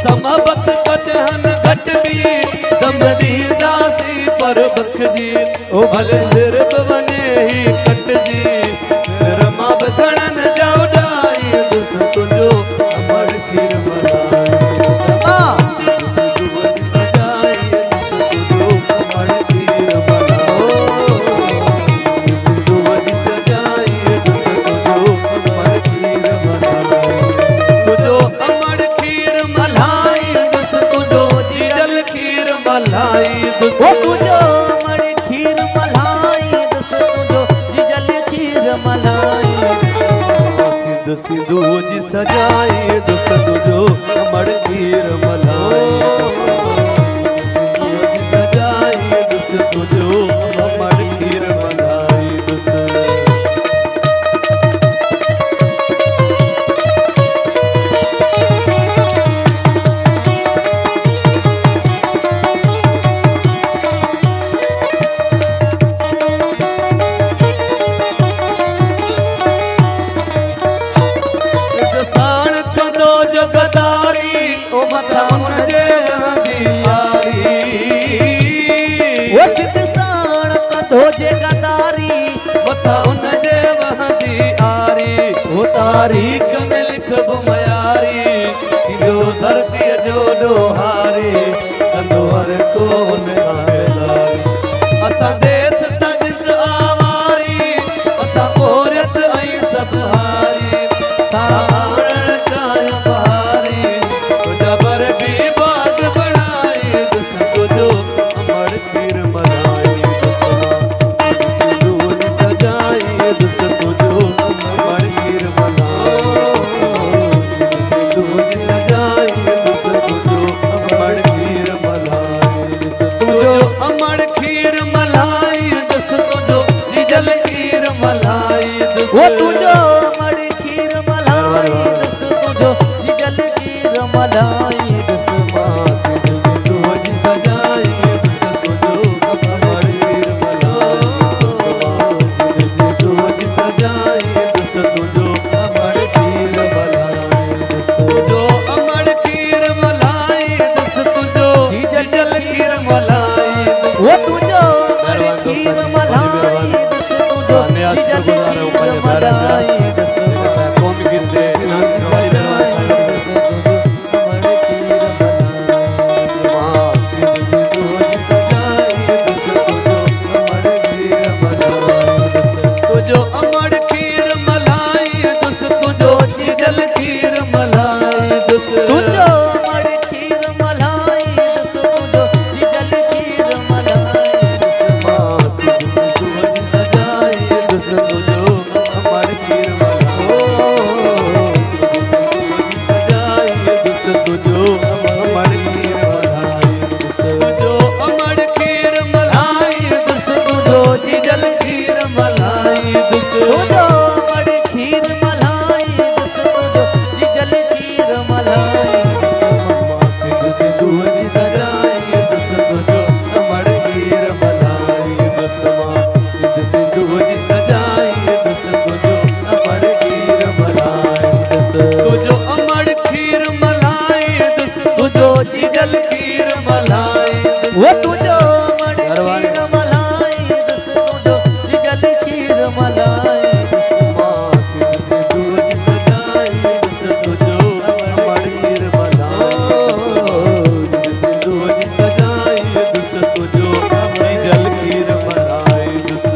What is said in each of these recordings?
समबत कटहन घट भी समरी दासी पर बखजी ओ भले सिर बने ही कट जी सिर मां बधणन जाओ डाई दुस तुझो अमर खीर मलाई दुस दुवन सजाई दुस तुझो अमर खीर मलाई दुस दुवन सजाई दुस तुझो अमर खीर मलाई तुझो अमर खीर मलाई दुस तुझो जीजल खीर मलाई दुस तुझो अमर खीर मलाई दुस तुझो जीजल खीर मलाई सिंधु सिंधु जी सजाई दुस तुझो अमर खीर मलाई सिंधु जी सजाई दुस तुझो अमर खीर मलाई दुस तारीख में लिखब मयारी जो धरती जो डोहारी कंदोहर को बेदारी असा देश तजिंद आवारी असा पोरत आई सब हारी तारण चाय बहारी जबर भी बाग बनाई दुस तुझो अमर खीर मलाई दुस दूध सजाई दुस तुझो अमर खीर वो तुझो अमर खीर मलाई दुस तुझो जीजल खीर मलाई दुस सिंधु सिंधु जी सजाई दुस तुझो अमर खीर मलाई सिंधु सिंधु जी सजाई दुस तुझो अमर खीर मलाई दुस तुझो अमर खीर मलाई दुस तुझो जीजल खीर मलाई दुस वो तुझो अमर खीर मलाई दुस तुझो जीजल खीर मलाई दुस कौन गिरते नानी दरबार सिंधु सिंधु जी सजाई दुस तुझो अमर खीर मलाई दुस तुझो जीजल खीर मलाई दुस तुझो अमर खीर मलाई दुस तुझो जीजल खीर मलाई सिंधु सिंधु जी सजाई दुस तुझो अमर खीर मलाई सजाई दुस तुझो अमर खीर मलाई तुझो अमर खीर मलाई दुस तुझो जीजल खीर मलाई दुस तुझो अमर खीर मलाई दुस तुझो जीजल खीर मलाई सिंधु सिंधु जी सजाई दुस तुझो अमर खीर मलाई दुस सिंधु सिंधु जी सजाई दुस तुझो अमर खीर मलाई दुस तुझो अमर खीर मलाई दुस तुझो जीजल खीर मलाई दुस वो तुझो अमर खीर मलाई दुस तुझो जीजल खीर मलाई सिंधु सिंधु जी सजाई दुस तुझो अमर खीर मलाई सिंधु जी सजाई दुस तुझो जीजल खीर मलाई दुस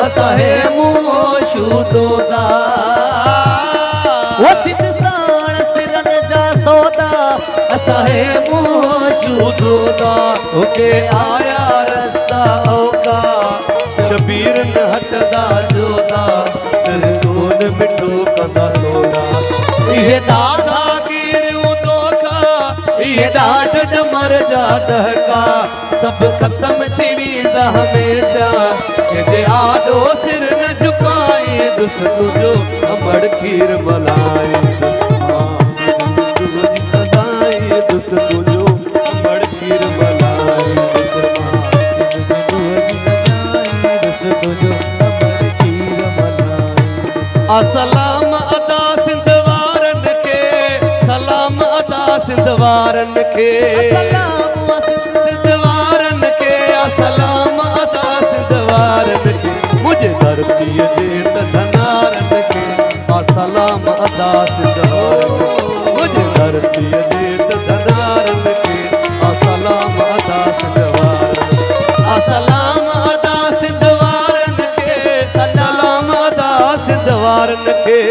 असाहे मुँह शूदोदा वो सिद्ध साण सिरन जा सौदा असाहे मुँह शूदोदा ओके आया रस्ता ओका शबीर न हटदा जोदा सिरदून मिठो कंदा सोदा ये दादा गिरियो दोखा ये डाट मर जा डहका सब खत्म थी वेंदा हमेशा के जे आडो सिर न झुकाए दुस तुझो अमड़ खीर मलाई सदाई दुस तुझो अमड़ खीर मलाई असलाम अदा सिंधवारन के सलाम अदा सिंधवारन के सिंधवारन के असलाम अदा सिंधवारन के मुझे धरती जे धनारन के असलाम अदा सिंधवारन मुझे धरती जे धनारन के असलाम अदा सिंधवारन असलाम अदा सिंधवारन के सलाम अदा सिंधवारन के